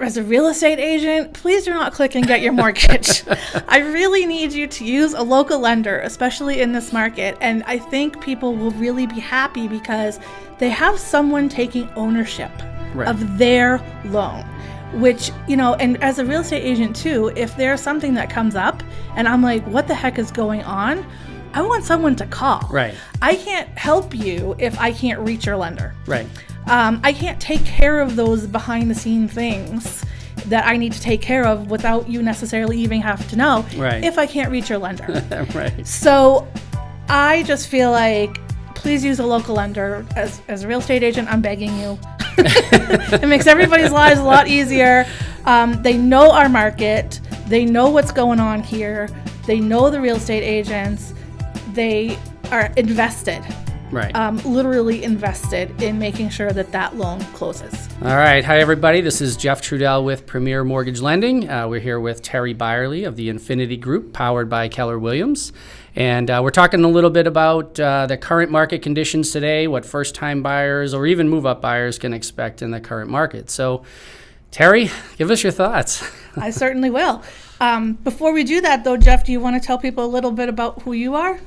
as a real estate agent, please do not click and get your mortgage. I really need you to use a local lender, especially in this market. And I think people will really be happy because they have someone taking ownership of their loan, which, and as a real estate agent too, if there's something that comes up and I'm like, what the heck is going on? I want someone to call. Right. I can't help you if I can't reach your lender. Right. I can't take care of those behind the scene things that I need to take care of without you necessarily even have to know if I can't reach your lender. Right. So I just feel like, please use a local lender. As a real estate agent, I'm begging you. It makes everybody's lives a lot easier. They know our market. They know what's going on here. They know the real estate agents. They are invested. Right. Literally invested in making sure that loan closes. All right. Hi, everybody. This is Jeff Trudel with Premier Mortgage Lending. We're here with Terry Byerly of the Infinity Group, powered by Keller Williams. And we're talking a little bit about the current market conditions today, what first-time buyers or even move-up buyers can expect in the current market. So, Terry, give us your thoughts. I certainly will. Before we do that, though, Jeff, do you want to tell people a little bit about who you are?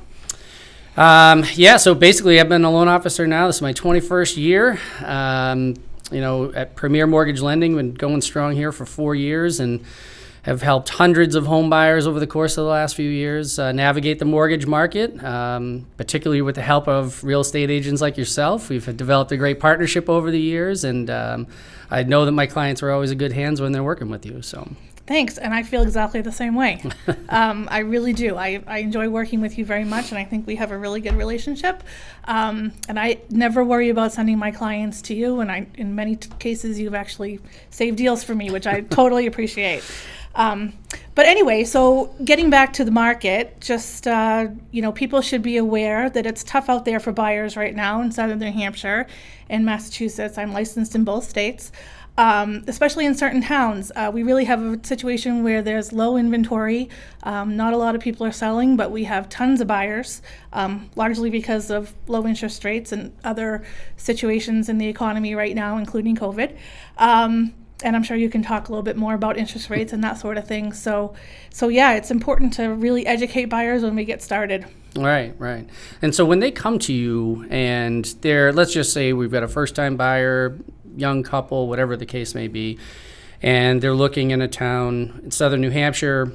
So basically I've been a loan officer now. This is my 21st year. At Premier Mortgage Lending, been going strong here for 4 years and have helped hundreds of home buyers over the course of the last few years navigate the mortgage market, particularly with the help of real estate agents like yourself. We've developed a great partnership over the years, and I know that my clients are always in good hands when they're working with you. So. Thanks, and I feel exactly the same way. I really do. I enjoy working with you very much, and I think we have a really good relationship. And I never worry about sending my clients to you, and in many cases, you've actually saved deals for me, which I totally appreciate. But anyway, so getting back to the market, just, people should be aware that it's tough out there for buyers right now in southern New Hampshire and Massachusetts. I'm licensed in both states. Especially in certain towns. We really have a situation where there's low inventory. Not a lot of people are selling, but we have tons of buyers, largely because of low interest rates and other situations in the economy right now, including COVID. And I'm sure you can talk a little bit more about interest rates and that sort of thing. So yeah, it's important to really educate buyers when we get started. Right. And so when they come to you and let's just say we've got a first-time buyer, young couple, whatever the case may be, and they're looking in a town in southern New Hampshire,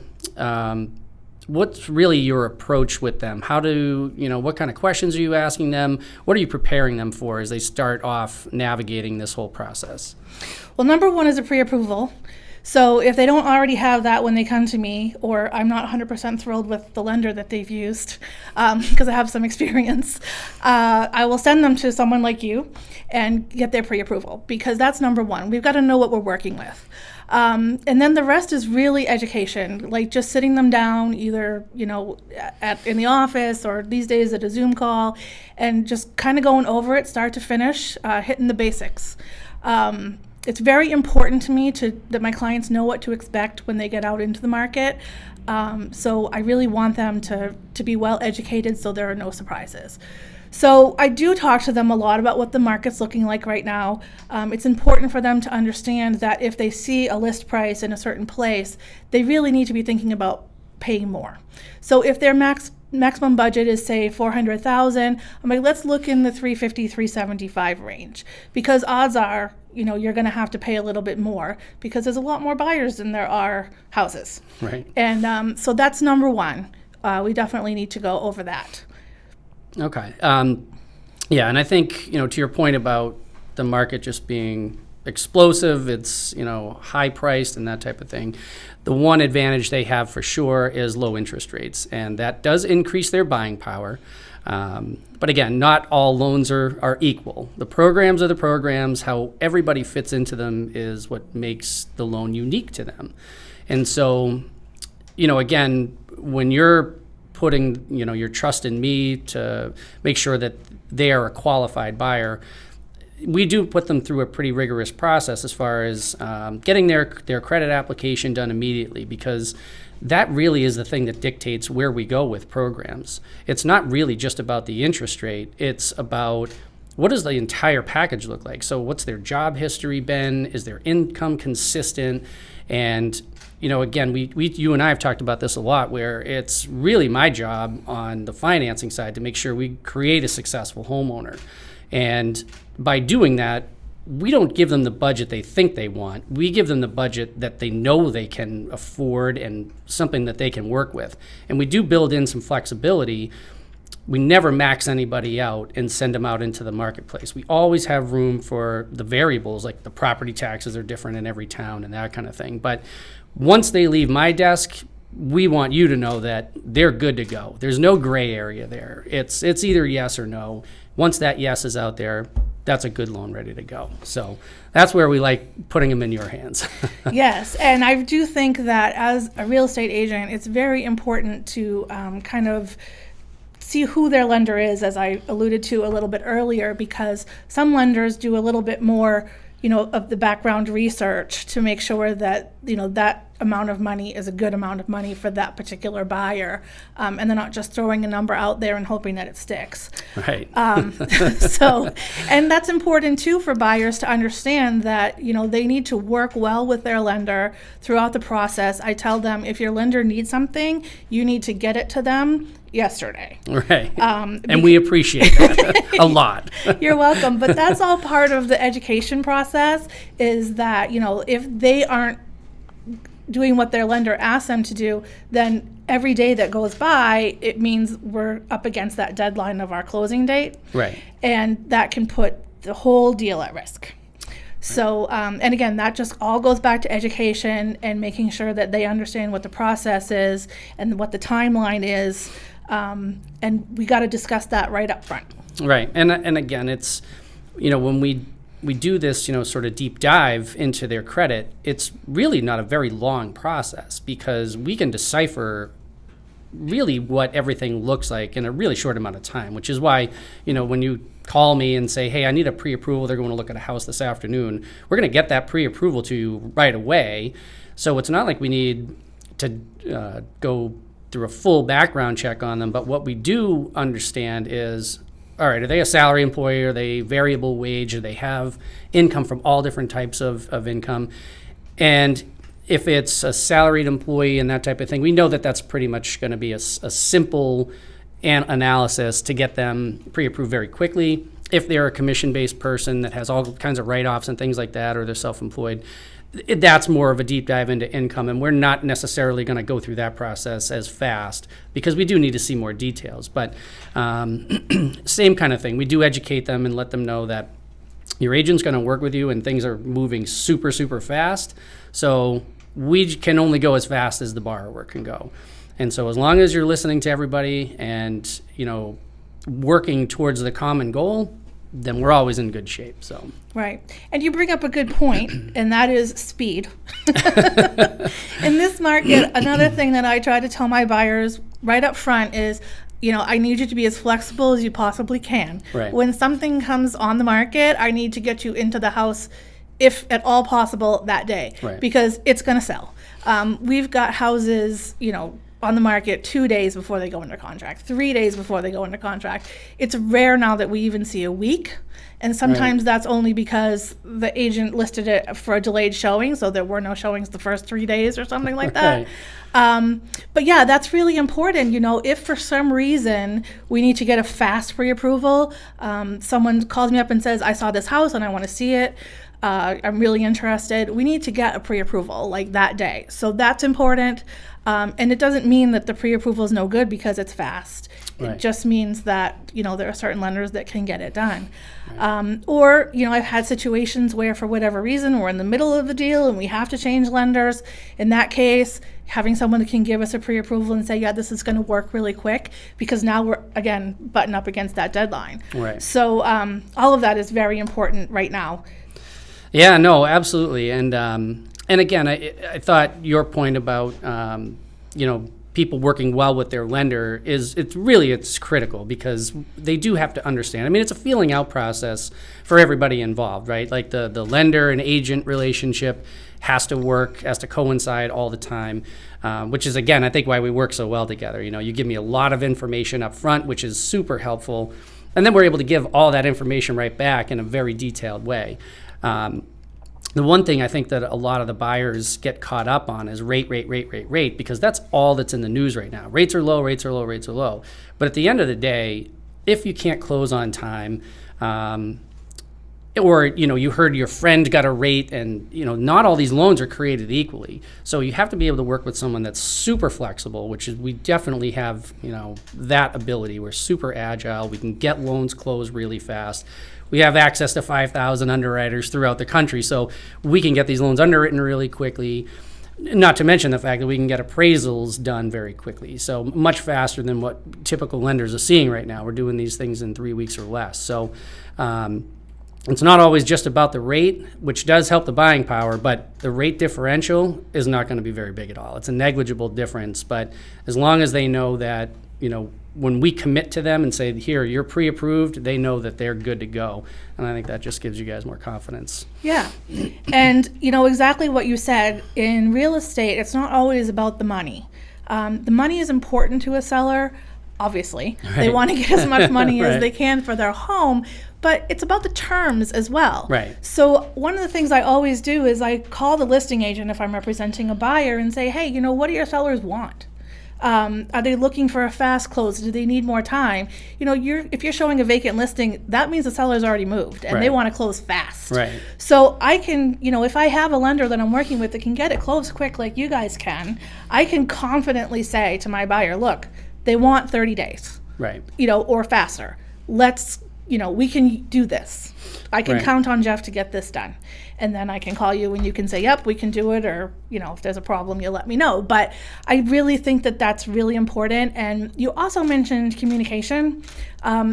what's really your approach with them? What kind of questions are you asking them? What are you preparing them for as they start off navigating this whole process? Well, number one is a pre-approval. So if they don't already have that when they come to me, or I'm not 100% thrilled with the lender that they've used, because I have some experience, I will send them to someone like you and get their pre-approval, because that's number one. We've got to know what we're working with. And then the rest is really education, like just sitting them down either, in the office or these days at a Zoom call, and just kind of going over it start to finish, hitting the basics. It's very important to me that my clients know what to expect when they get out into the market. So I really want them to be well educated so there are no surprises. So I do talk to them a lot about what the market's looking like right now. It's important for them to understand that if they see a list price in a certain place, they really need to be thinking about paying more. So if their maximum budget is, say, $400,000, I'm like, let's look in the $350,000, $375,000 range, because odds are, you're going to have to pay a little bit more because there's a lot more buyers than there are houses. Right. And so that's number one. We definitely need to go over that. Okay. And I think, to your point about the market just being explosive, it's, high priced and that type of thing. The one advantage they have for sure is low interest rates, and that does increase their buying power. But again, not all loans are equal. The programs are the programs. How everybody fits into them is what makes the loan unique to them. And so, again, when you're putting, your trust in me to make sure that they are a qualified buyer, we do put them through a pretty rigorous process as far as getting their credit application done immediately, because that really is the thing that dictates where we go with programs. It's not really just about the interest rate. It's about what does the entire package look like? So what's their job history been? Is their income consistent? And, again, you and I have talked about this a lot, where it's really my job on the financing side to make sure we create a successful homeowner. And by doing that, we don't give them the budget they think they want. We give them the budget that they know they can afford and something that they can work with. And we do build in some flexibility. We never max anybody out and send them out into the marketplace. We always have room for the variables, like the property taxes are different in every town and that kind of thing. But once they leave my desk, we want you to know that they're good to go. There's no gray area there. It's either yes or no. Once that yes is out there, that's a good loan ready to go. So that's where we like putting them in your hands. Yes, and I do think that as a real estate agent, it's very important to kind of see who their lender is, as I alluded to a little bit earlier, because some lenders do a little bit more, of the background research to make sure that, that amount of money is a good amount of money for that particular buyer. And they're not just throwing a number out there and hoping that it sticks. Right. And that's important too for buyers to understand that, they need to work well with their lender throughout the process. I tell them, if your lender needs something, you need to get it to them yesterday. Right. And we appreciate that a lot. You're welcome. But that's all part of the education process, is that, if they aren't doing what their lender asks them to do, then every day that goes by, it means we're up against that deadline of our closing date. Right. And that can put the whole deal at risk. So, and again, that just all goes back to education and making sure that they understand what the process is and what the timeline is. And we got to discuss that right up front. Right. And again, it's, when we do this, sort of deep dive into their credit, it's really not a very long process, because we can decipher really what everything looks like in a really short amount of time, which is why, when you call me and say, hey, I need a pre-approval, they're going to look at a house this afternoon, we're going to get that pre-approval to you right away. So it's not like we need to go through a full background check on them. But what we do understand is, all right, are they a salary employee? Are they variable wage? Do they have income from all different types of income? And if it's a salaried employee and that type of thing, we know that that's pretty much going to be a simple analysis to get them pre-approved very quickly. If they're a commission-based person that has all kinds of write-offs and things like that, or they're self-employed, that's more of a deep dive into income, and we're not necessarily going to go through that process as fast, because we do need to see more details. But same kind of thing. We do educate them and let them know that your agent's going to work with you, and things are moving super, super fast. So we can only go as fast as the borrower can go. And so as long as you're listening to everybody and, working towards the common goal, then we're always in good shape. So right. And you bring up a good point, and that is speed. In this market, another thing that I try to tell my buyers right up front is, I need you to be as flexible as you possibly can. Right. When something comes on the market, I need to get you into the house, if at all possible, that day, right, because it's going to sell. We've got houses, on the market 2 days before they go under contract, 3 days before they go under contract. It's rare now that we even see a week. And sometimes right, that's only because the agent listed it for a delayed showing, so there were no showings the first 3 days or something like that. Right. But yeah, that's really important. If for some reason we need to get a fast pre-approval, someone calls me up and says, I saw this house and I want to see it, I'm really interested, we need to get a pre-approval like that day. So that's important. And it doesn't mean that the pre-approval is no good because it's fast. Right. It just means that, there are certain lenders that can get it done. Right. Or, I've had situations where for whatever reason we're in the middle of the deal and we have to change lenders. In that case, having someone that can give us a pre-approval and say, yeah, this is going to work really quick, because now we're, again, button up against that deadline. Right. So all of that is very important right now. Yeah, no, absolutely. And again, I thought your point about, people working well with their lender it's critical, because they do have to understand. I mean, it's a feeling out process for everybody involved, right? Like the lender and agent relationship has to coincide all the time, which is, again, I think why we work so well together. You give me a lot of information up front, which is super helpful. And then we're able to give all that information right back in a very detailed way. The one thing I think that a lot of the buyers get caught up on is rate, because that's all that's in the news right now. Rates are low, rates are low, rates are low. But at the end of the day, if you can't close on time, or you heard your friend got a rate, and not all these loans are created equally. So you have to be able to work with someone that's super flexible, which is we definitely have that ability. We're super agile. We can get loans closed really fast. We have access to 5,000 underwriters throughout the country, so we can get these loans underwritten really quickly. Not to mention the fact that we can get appraisals done very quickly, so much faster than what typical lenders are seeing right now. We're doing these things in 3 weeks or less. So it's not always just about the rate, which does help the buying power, but the rate differential is not going to be very big at all. It's a negligible difference, but as long as they know that, when we commit to them and say, here, you're pre-approved, they know that they're good to go. And I think that just gives you guys more confidence. Yeah. And exactly what you said, in real estate, it's not always about the money. The money is important to a seller, obviously. Right. They want to get as much money as they can for their home, but it's about the terms as well. Right. So one of the things I always do is I call the listing agent if I'm representing a buyer and say, hey, what do your sellers want? Are they looking for a fast close? Do they need more time? If you're showing a vacant listing, that means the seller's already moved and they want to close fast. Right. So I can, if I have a lender that I'm working with that can get it closed quick like you guys can, I can confidently say to my buyer, look, they want 30 days. Right. Or faster. Let's, we can do this. I can count on Jeff to get this done. And then I can call you and you can say, yep, we can do it. Or, if there's a problem, you'll let me know. But I really think that that's really important. And you also mentioned communication.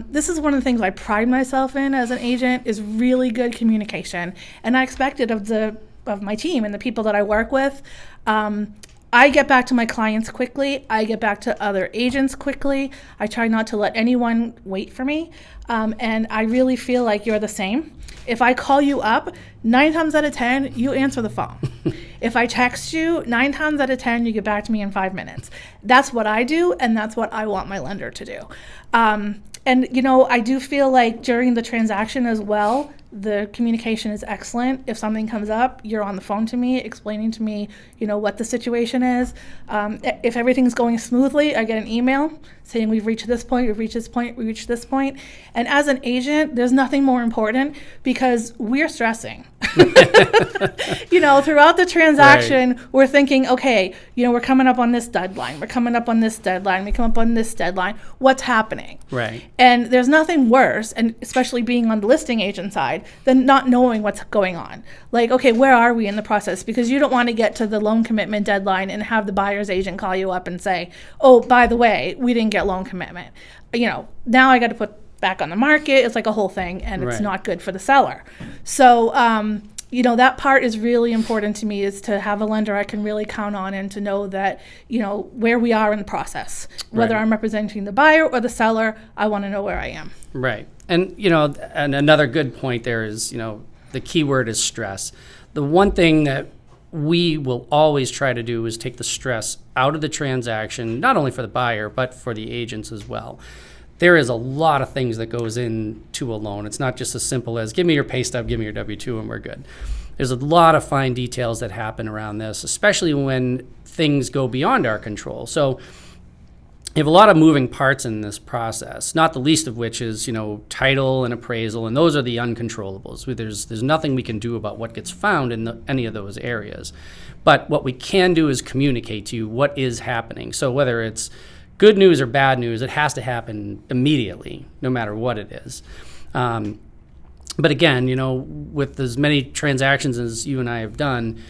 This is one of the things I pride myself in as an agent is really good communication. And I expect it of my team and the people that I work with. I get back to my clients quickly. I get back to other agents quickly. I try not to let anyone wait for me. And I really feel like you're the same. If I call you up, 9 times out of 10, you answer the phone. If I text you, 9 times out of 10, you get back to me in 5 minutes. That's what I do, and that's what I want my lender to do. And, I do feel like during the transaction as well, the communication is excellent. If something comes up, you're on the phone to me, explaining to me, what the situation is. If everything's going smoothly, I get an email saying we've reached this point, we've reached this point, we reached this point. And as an agent, there's nothing more important because we're stressing. Throughout the transaction, we're thinking, okay, we're coming up on this deadline. We're coming up on this deadline. We come up on this deadline. What's happening? Right. And there's nothing worse, and especially being on the listing agent side, than not knowing what's going on. Like, okay, where are we in the process? Because you don't want to get to the loan commitment deadline and have the buyer's agent call you up and say, oh, by the way, we didn't get loan commitment. Now I got to put back on the market. It's like a whole thing, and it's not good for the seller. So, that part is really important to me, is to have a lender I can really count on and to know that, where we are in the process. Whether I'm representing the buyer or the seller, I want to know where I am. Right. And, and another good point there is, the key word is stress. The one thing that we will always try to do is take the stress out of the transaction, not only for the buyer, but for the agents as well. There is a lot of things that goes into a loan. It's not just as simple as give me your pay stub, give me your W-2, and we're good. There's a lot of fine details that happen around this, especially when things go beyond our control. So you have a lot of moving parts in this process, not the least of which is, title and appraisal, and those are the uncontrollables. There's nothing we can do about what gets found in any of those areas. But what we can do is communicate to you what is happening. So whether it's good news or bad news, it has to happen immediately, no matter what it is. But again, with as many transactions as you and I have done,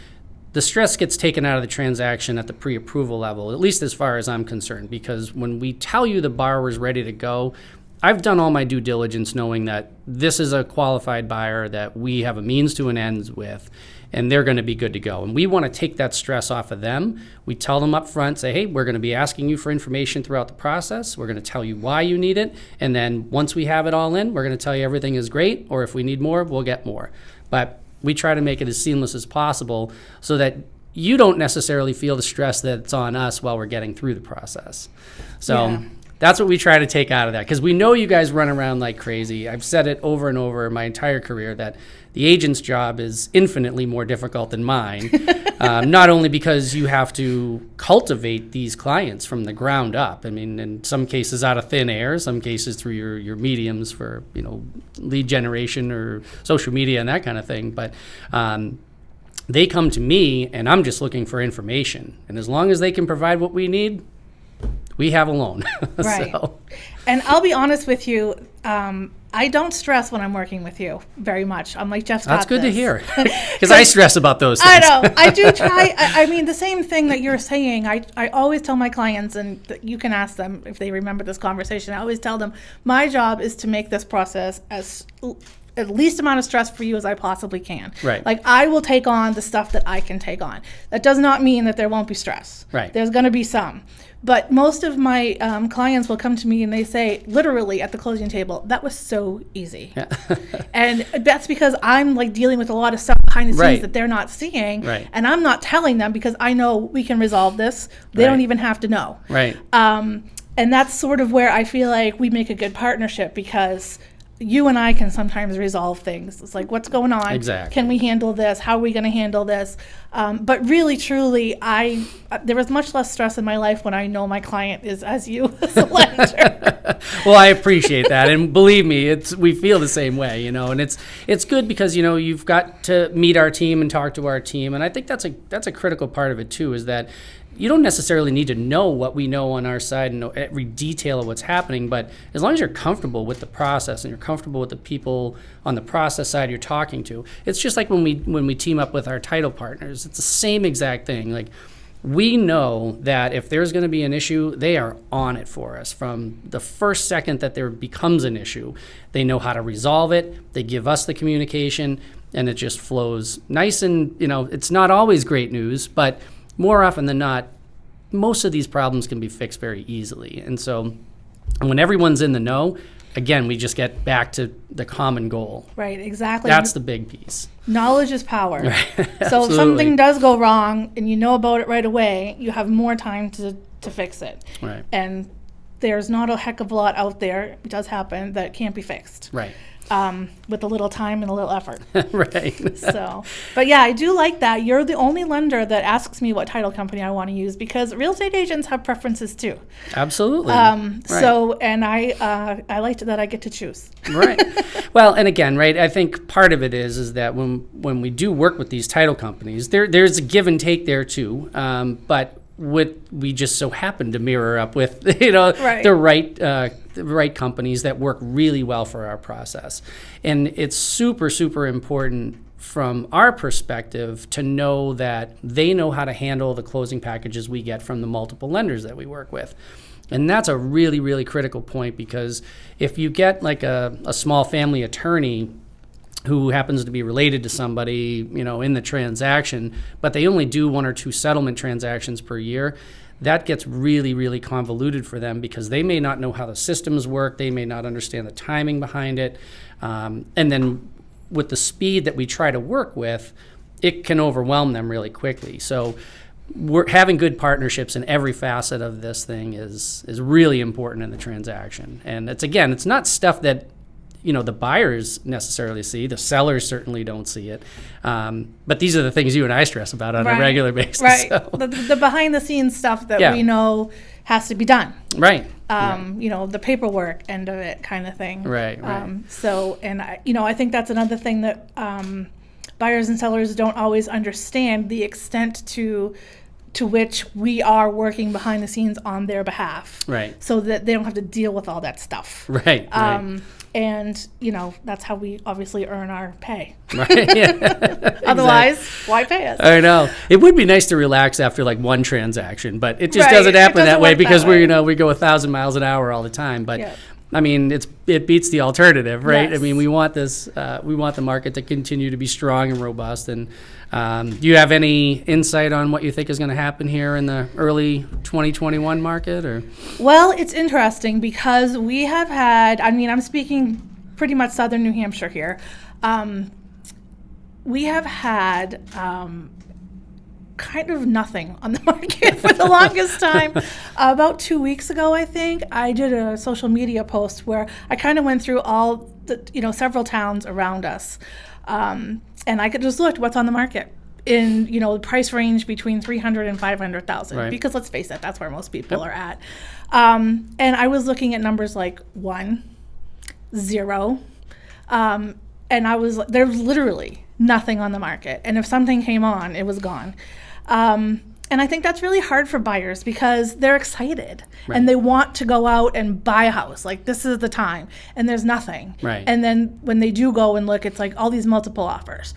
the stress gets taken out of the transaction at the pre-approval level, at least as far as I'm concerned, because when we tell you the borrower's ready to go, I've done all my due diligence knowing that this is a qualified buyer that we have a means to an end with, and they're going to be good to go. And we want to take that stress off of them. We tell them up front, say, hey, we're going to be asking you for information throughout the process. We're going to tell you why you need it. And then once we have it all in, we're going to tell you everything is great, or if we need more, we'll get more. But we try to make it as seamless as possible so that you don't necessarily feel the stress that's on us while we're getting through the process. So. Yeah. That's what we try to take out of that, because we know you guys run around like crazy. I've said it over and over my entire career that the agent's job is infinitely more difficult than mine. Not only because you have to cultivate these clients from the ground up. I mean, in some cases out of thin air, some cases through your mediums for, lead generation or social media and that kind of thing. But they come to me and I'm just looking for information. And as long as they can provide what we need, we have a loan. Right. So. And I'll be honest with you, I don't stress when I'm working with you very much. I'm like, Jeff's got That's good this. to hear, because I stress about those things. I know. I do try. I mean, the same thing that you're saying, I always tell my clients, and you can ask them if they remember this conversation, I always tell them, my job is to make this process as at least amount of stress for you as I possibly can. Right. Like, I will take on the stuff that I can take on. That does not mean that there won't be stress. Right. There's going to be some. But most of my clients will come to me and they say, literally at the closing table, that was so easy. Yeah. And that's because I'm like dealing with a lot of stuff behind the scenes Right. that they're not seeing. Right. And I'm not telling them because I know we can resolve this. They Right. don't even have to know. Right. And that's sort of where I feel like we make a good partnership, because you and I can sometimes resolve things. It's like, what's going on? Exactly. Can we handle this? How are we going to handle this? But really, truly, there was much less stress in my life when I know my client is as you as a lender. Well, I appreciate that, and believe me, we feel the same way, and it's good because you've got to meet our team and talk to our team, and I think that's a critical part of it too, is that you don't necessarily need to know what we know on our side and know every detail of what's happening, but as long as you're comfortable with the process and you're comfortable with the people on the process side you're talking to, it's just like when we team up with our title partners. It's the same exact thing. Like, we know that if there's going to be an issue, they are on it for us from the first second that there becomes an issue. They know how to resolve it. They give us the communication, and it just flows nice. And it's not always great news, but more often than not, most of these problems can be fixed very easily. And so when everyone's in the know, again, we just get back to the common goal. Right, exactly. That's the big piece. Knowledge is power. Right. So if Absolutely. something does go wrong and you know about it right away, you have more time to fix it. Right. And there's not a heck of a lot out there, it does happen, that can't be fixed. Right. With a little time and a little effort. Right. So, but yeah, I do like that. You're the only lender that asks me what title company I want to use, because real estate agents have preferences too. Absolutely. Right. So, and I liked that I get to choose. Right. Well, and again, right, I think part of it is that when we do work with these title companies, there's a give and take there too. But we just so happen to mirror up with Right. the right companies that work really well for our process. And it's super, super important from our perspective to know that they know how to handle the closing packages we get from the multiple lenders that we work with. And that's a really, really critical point, because if you get like a small family attorney who happens to be related to somebody, in the transaction, but they only do 1 or 2 settlement transactions per year, that gets really, really convoluted for them, because they may not know how the systems work. They may not understand the timing behind it. And then with the speed that we try to work with, it can overwhelm them really quickly. So we're having good partnerships in every facet of this thing is really important in the transaction. And it's not stuff that the buyers necessarily see. The sellers certainly don't see it. But these are the things you and I stress about on a regular basis. Right. So. The behind the scenes stuff that we know has to be done. Right. The paperwork end of it kind of thing. Right. I think that's another thing that buyers and sellers don't always understand, the extent to which we are working behind the scenes on their behalf. Right. So that they don't have to deal with all that stuff. Right. And, that's how we obviously earn our pay. Right. Yeah. Otherwise, why pay us? I know. It would be nice to relax after like one transaction, but it just Right. doesn't happen It doesn't that way, work because that way. we go 1,000 miles an hour all the time. But Yeah. I mean, it beats the alternative, right? Yes. I mean, we want this. We want the market to continue to be strong and robust. And do you have any insight on what you think is going to happen here in the early 2021 market? Or Well, it's interesting because we have had, I'm speaking pretty much southern New Hampshire here. We have had kind of nothing on the market for the longest time. About 2 weeks ago, I think, I did a social media post where I kind of went through all the, several towns around us. And I could just look what's on the market in, the price range between 300 and 500,000, Right. because let's face it, that's where most people are at. And I was looking at numbers like 1, 0, and there's literally nothing on the market. And if something came on, it was gone. And I think that's really hard for buyers because they're excited Right. and they want to go out and buy a house. Like, this is the time, and there's nothing. Right. And then when they do go and look, it's like all these multiple offers.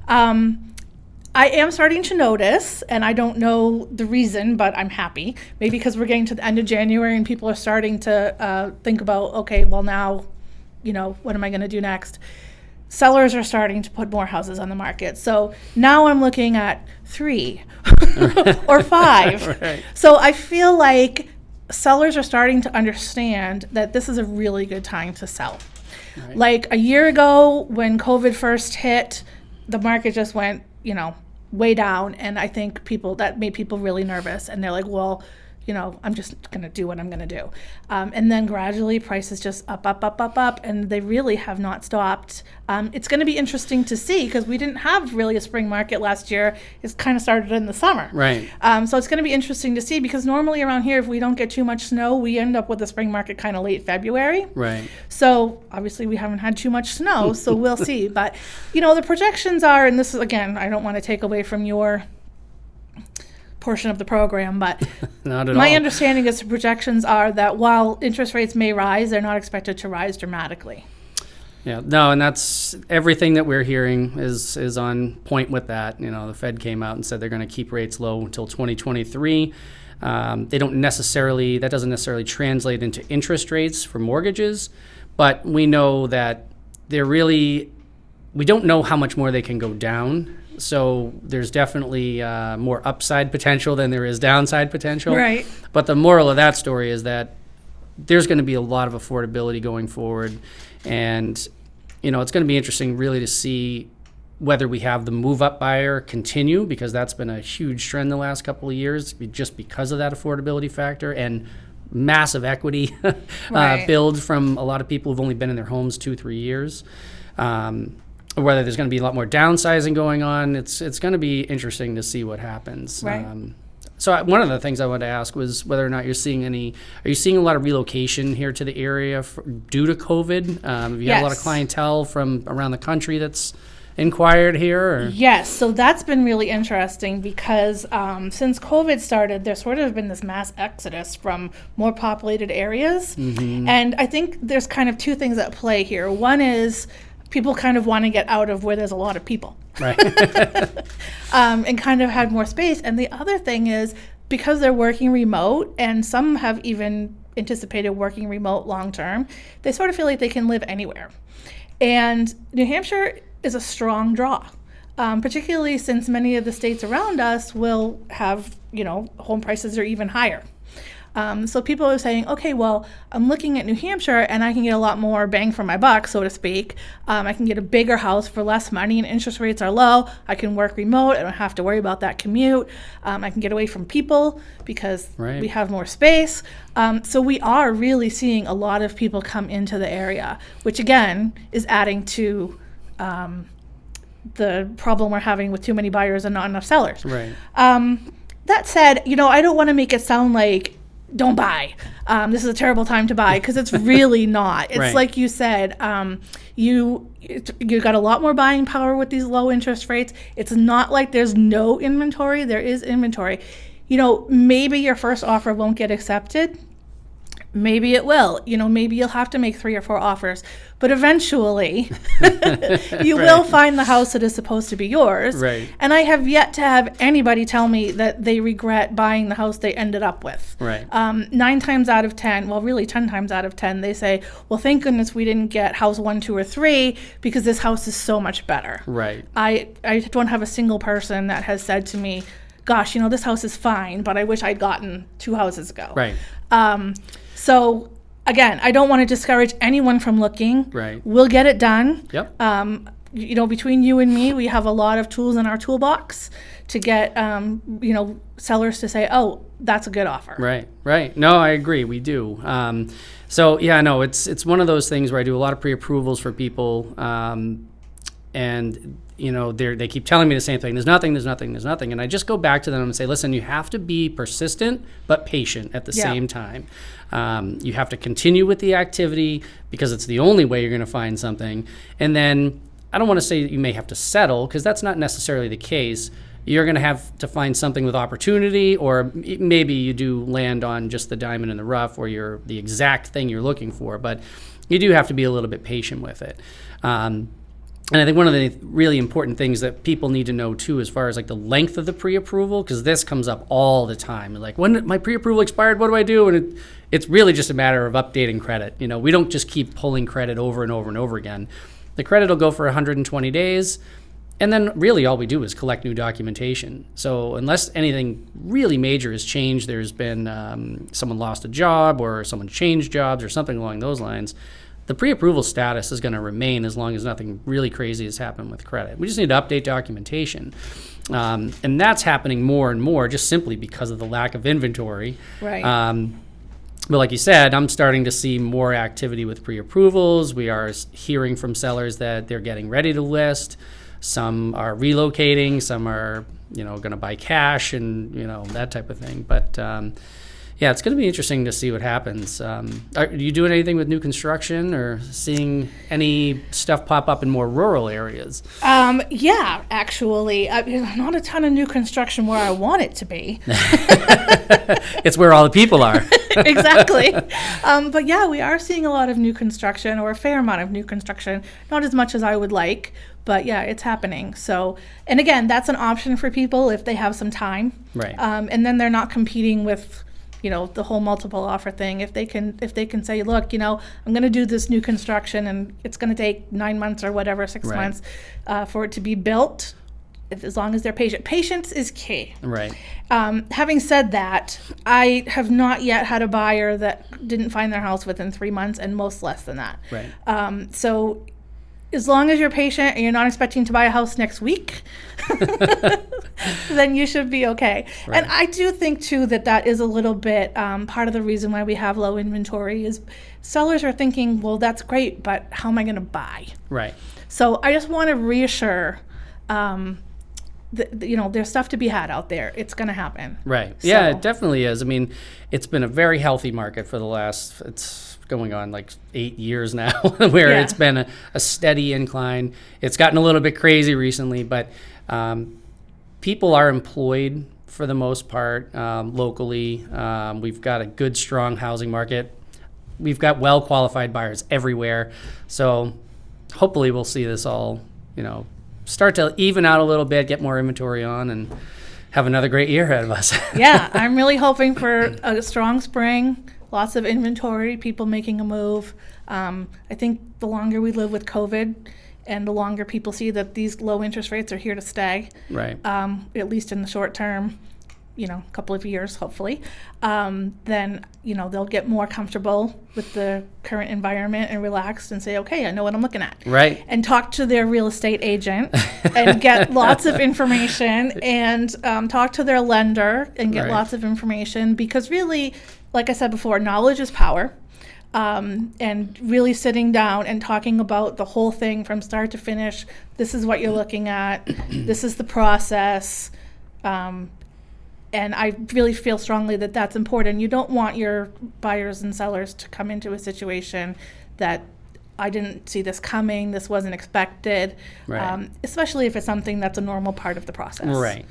I am starting to notice, and I don't know the reason, but I'm happy. Maybe because we're getting to the end of January and people are starting to think about, okay, well now, what am I going to do next? Sellers are starting to put more houses on the market. So now I'm looking at 3 or 5. Right. So I feel like sellers are starting to understand that this is a really good time to sell. Right. Like a year ago when COVID first hit, the market just went, way down. And I think that made people really nervous. And they're like, well, I'm just going to do what I'm going to do. And then gradually prices just up, and they really have not stopped. It's going to be interesting to see because we didn't have really a spring market last year. It's kind of started in the summer. Right. So it's going to be interesting to see because normally around here, if we don't get too much snow, we end up with the spring market kind of late February. Right. So obviously we haven't had too much snow, so we'll see. But, the projections are, and this is, again, I don't want to take away from your portion of the program, but Not at my all. understanding is the projections are that while interest rates may rise, they're not expected to rise dramatically. Yeah, no, and that's everything that we're hearing is on point with that. The Fed came out and said they're going to keep rates low until 2023. That doesn't necessarily translate into interest rates for mortgages, but we know that we don't know how much more they can go down. So there's definitely more upside potential than there is downside potential. Right. But the moral of that story is that there's going to be a lot of affordability going forward. And, it's going to be interesting really to see whether we have the move-up buyer continue, because that's been a huge trend the last couple of years just because of that affordability factor and massive equity Right. build from a lot of people who've only been in their homes 2-3 years. Or whether there's going to be a lot more downsizing going on. It's going to be interesting to see what happens. Right. So one of the things I wanted to ask was whether or not are you seeing a lot of relocation here to the area due to COVID? Have you had a lot of Yes. clientele from around the country that's inquired here? Or? Yes, so that's been really interesting because since COVID started, there's sort of been this mass exodus from more populated areas. Mm-hmm. And I think there's kind of 2 things at play here. One is people kind of want to get out of where there's a lot of people. Right. And kind of had more space. And the other thing is because they're working remote, and some have even anticipated working remote long term, they sort of feel like they can live anywhere. And New Hampshire is a strong draw, particularly since many of the states around us will have, home prices are even higher. So people are saying, okay, well, I'm looking at New Hampshire and I can get a lot more bang for my buck, so to speak. I can get a bigger house for less money and interest rates are low. I can work remote. I don't have to worry about that commute. I can get away from people because Right. we have more space. So we are really seeing a lot of people come into the area, which again is adding to the problem we're having with too many buyers and not enough sellers. Right. That said, I don't want to make it sound like don't buy. This is a terrible time to buy because it's really not. It's Right. like you said, you got a lot more buying power with these low interest rates. It's not like there's no inventory. There is inventory. Maybe your first offer won't get accepted. Maybe it will. Maybe you'll have to make 3 or 4 offers, but eventually you will find the house that is supposed to be yours. Right. And I have yet to have anybody tell me that they regret buying the house they ended up with. Right. 9 times out of 10, well, really 10 times out of 10, they say, well, thank goodness we didn't get house 1, 2, or 3 because this house is so much better. Right. I don't have a single person that has said to me, gosh, this house is fine, but I wish I'd gotten 2 houses ago. Right. So again, I don't want to discourage anyone from looking. Right. We'll get it done. Yep. between you and me, we have a lot of tools in our toolbox to get, sellers to say, oh, that's a good offer. Right. No, I agree. We do. So yeah, no, it's one of those things where I do a lot of pre-approvals for people, and they keep telling me the same thing. There's nothing. And I just go back to them and say, listen, you have to be persistent but patient at the same time. You have to continue with the activity because it's the only way you're going to find something. And then I don't want to say that you may have to settle, because that's not necessarily the case. You're going to have to find something with opportunity, or maybe you do land on just the diamond in the rough, or you're the exact thing you're looking for. But you do have to be a little bit patient with it. And I think one of the really important things that people need to know too, as far as like the length of the pre-approval, because this comes up all the time. Like, when my pre-approval expired, what do I do? And it's really just a matter of updating credit. We don't just keep pulling credit over and over and over again. The credit will go for 120 days. And then really all we do is collect new documentation. So unless anything really major has changed, there's been someone lost a job or someone changed jobs or something along those lines, the pre-approval status is going to remain as long as nothing really crazy has happened with credit. We just need to update documentation. And that's happening more and more just simply because of the lack of inventory. Right. But like you said, I'm starting to see more activity with pre-approvals. We are hearing from sellers that they're getting ready to list. Some are relocating, some are, going to buy cash and, that type of thing. But yeah, it's going to be interesting to see what happens. Are you doing anything with new construction or seeing any stuff pop up in more rural areas? Yeah, actually. Not a ton of new construction where I want it to be. It's where all the people are. Exactly. But yeah, we are seeing a lot of new construction, or a fair amount of new construction. Not as much as I would like, but yeah, it's happening. So, and again, that's an option for people if they have some time. Right. And then they're not competing with, the whole multiple offer thing. If they can say, look, I'm going to do this new construction and it's going to take 9 months or whatever, 6 months for it to be built, as long as they're patient. Patience is key. Right. Having said that, I have not yet had a buyer that didn't find their house within 3 months, and most less than that. Right. So as long as you're patient and you're not expecting to buy a house next week, then you should be okay. Right. And I do think, too, that is a little bit part of the reason why we have low inventory is sellers are thinking, well, that's great, but how am I going to buy? Right. So I just want to reassure there's stuff to be had out there. It's going to happen. Right. So. Yeah, it definitely is. I mean, it's been a very healthy market for the last, it's going on like 8 years now, where it's been a steady incline. It's gotten a little bit crazy recently, but people are employed for the most part locally. We've got a good, strong housing market. We've got well-qualified buyers everywhere. So hopefully we'll see this all, start to even out a little bit, get more inventory on, and have another great year ahead of us. Yeah, I'm really hoping for a strong spring, lots of inventory, people making a move. I think the longer we live with COVID and the longer people see that these low interest rates are here to stay, right? At least in the short term, a couple of years, hopefully, then, they'll get more comfortable with the current environment and relaxed and say, okay, I know what I'm looking at. Right. And talk to their real estate agent and get lots of information, and talk to their lender and get lots of information, because really, like I said before, knowledge is power. And really sitting down and talking about the whole thing from start to finish. This is what you're looking at. This is the process. And I really feel strongly that that's important. You don't want your buyers and sellers to come into a situation that I didn't see this coming, this wasn't expected, especially if it's something that's a normal part of the process. Right.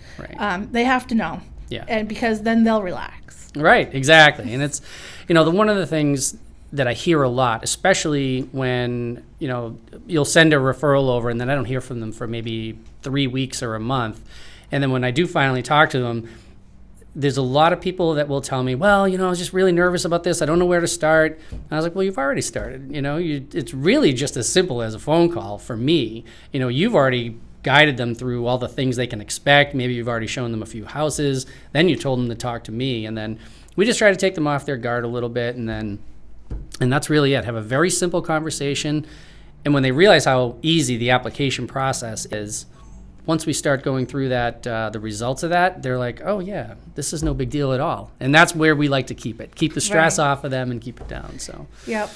They have to know. Yeah. And because then they'll relax. Right, exactly. And it's, one of the things that I hear a lot, especially when, you'll send a referral over and then I don't hear from them for maybe 3 weeks or a month. And then when I do finally talk to them, there's a lot of people that will tell me, well, I was just really nervous about this. I don't know where to start. And I was like, well, you've already started. It's really just as simple as a phone call for me. You've already guided them through all the things they can expect. Maybe you've already shown them a few houses. Then you told them to talk to me. And then we just try to take them off their guard a little bit. And that's really it. Have a very simple conversation. And when they realize how easy the application process is, once we start going through that, the results of that, they're like, oh yeah, this is no big deal at all. And that's where we like to keep it. Keep the stress off of them and keep it down, so. Yep.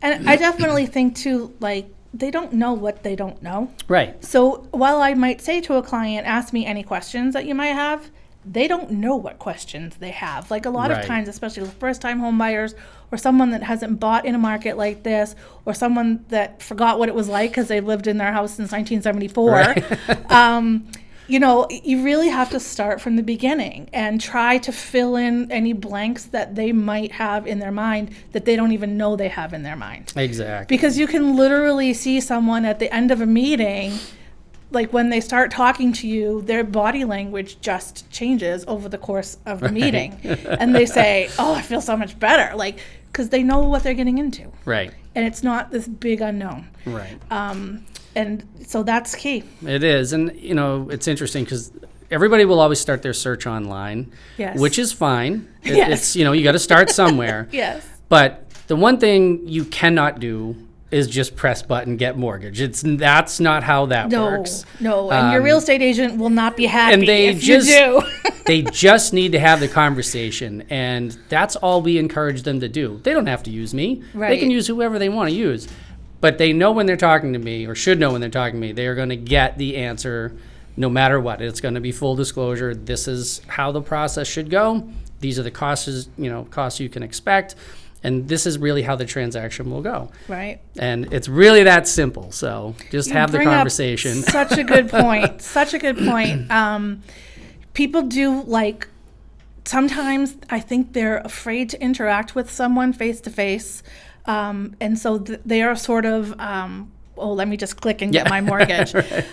And I definitely think too, like, they don't know what they don't know. Right. So while I might say to a client, ask me any questions that you might have, they don't know what questions they have. Like a lot of times, especially first-time home buyers or someone that hasn't bought in a market like this, or someone that forgot what it was like because they lived in their house since 1974, you know, you really have to start from the beginning and try to fill in any blanks that they might have in their mind that they don't even know they have in their mind. Exactly. Because you can literally see someone at the end of a meeting, like when they start talking to you, their body language just changes over the course of the meeting. And they say, oh, I feel so much better. Like, because they know what they're getting into. Right. And it's not this big unknown. Right. And so that's key. It is. And, you know, it's interesting because everybody will always start their search online, Yes. which is fine. Yes. It's, you know, you got to start somewhere. Yes. But the one thing you cannot do is just press button, get mortgage. That's not how that works. No, and your real estate agent will not be happy And they if just, you do. they just need to have the conversation, and that's all we encourage them to do. They don't have to use me. They Right. can use whoever they want to use. But they know when they're talking to me, or should know when they're talking to me, they are going to get the answer no matter what. It's going to be full disclosure. This is how the process should go. These are the costs you can expect. And this is really how the transaction will go. Right. And it's really that simple. So just You have the bring up conversation. Such a good point. Such a good point. People do, like, sometimes I think they're afraid to interact with someone face to face. And so they are sort of, let me just click and get my mortgage. Right.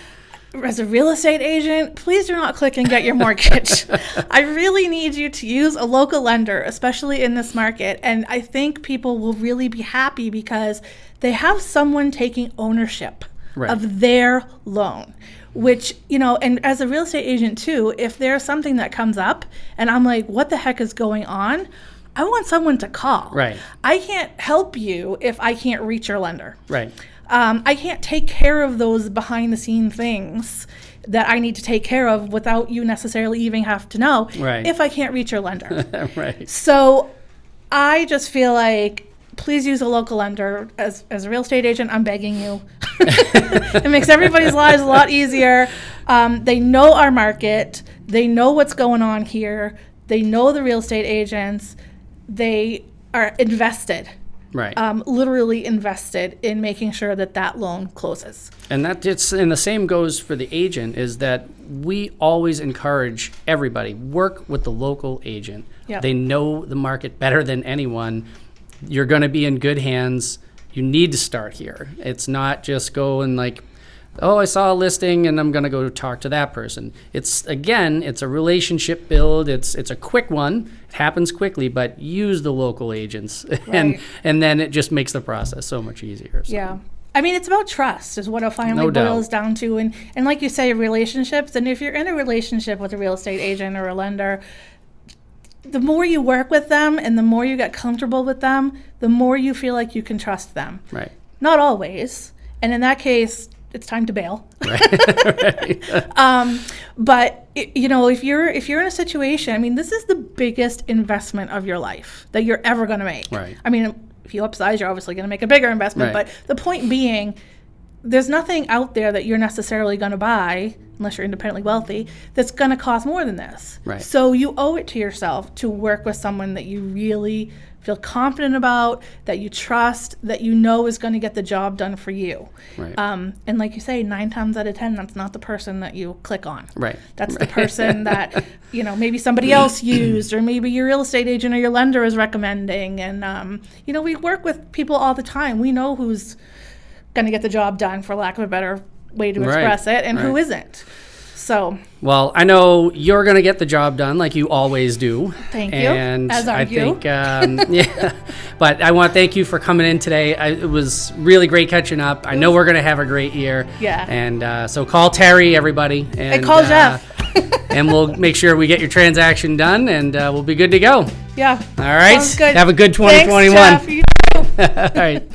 As a real estate agent, please do not click and get your mortgage. I really need you to use a local lender, especially in this market. And I think people will really be happy because they have someone taking ownership of their loan, which, you know, and as a real estate agent too, if there's something that comes up and I'm like, what the heck is going on? I want someone to call. Right. I can't help you if I can't reach your lender. Right. I can't take care of those behind the scene things that I need to take care of without you necessarily even have to know if I can't reach your lender. Right. So I just feel like, please use a local lender. As a real estate agent, I'm begging you. It makes everybody's lives a lot easier. They know our market. They know what's going on here. They know the real estate agents. They are invested. Right. Literally invested in making sure that loan closes. And the same goes for the agent, is that we always encourage everybody, work with the local agent. Yep. They know the market better than anyone. You're going to be in good hands. You need to start here. It's not just go and like, oh, I saw a listing and I'm going to go talk to that person. It's a relationship build. It's a quick one. It happens quickly, but use the local agents. Right. and then it just makes the process so much easier. So. Yeah. I mean, it's about trust is what it finally No doubt. boils down to. And like you say, relationships. And if you're in a relationship with a real estate agent or a lender, the more you work with them and the more you get comfortable with them, the more you feel like you can trust them. Right. Not always. And in that case, it's time to bail. Right. But you know, if you're in a situation, I mean, this is the biggest investment of your life that you're ever going to make. Right. I mean, if you upsize, you're obviously going to make a bigger investment. Right. But the point being, there's nothing out there that you're necessarily going to buy, unless you're independently wealthy, that's going to cost more than this. Right. So you owe it to yourself to work with someone that you really feel confident about, that you trust, that you know is going to get the job done for you. Right. And like you say, 9 times out of 10, that's not the person that you click on. Right. That's the person that, you know, maybe somebody else used, or maybe your real estate agent or your lender is recommending. And, you know, we work with people all the time. We know who's going to get the job done, for lack of a better way to express it, and who isn't. So, well, I know you're going to get the job done like you always do. Thank you. And as are I you. think, yeah. But I want to thank you for coming in today. It was really great catching up. I know we're going to have a great year. Yeah. And so call Terry, everybody. And call Jeff. And we'll make sure we get your transaction done, and we'll be good to go. Yeah. All right. Sounds good. Have a good 2021. Thanks, Jeff. You too. All right.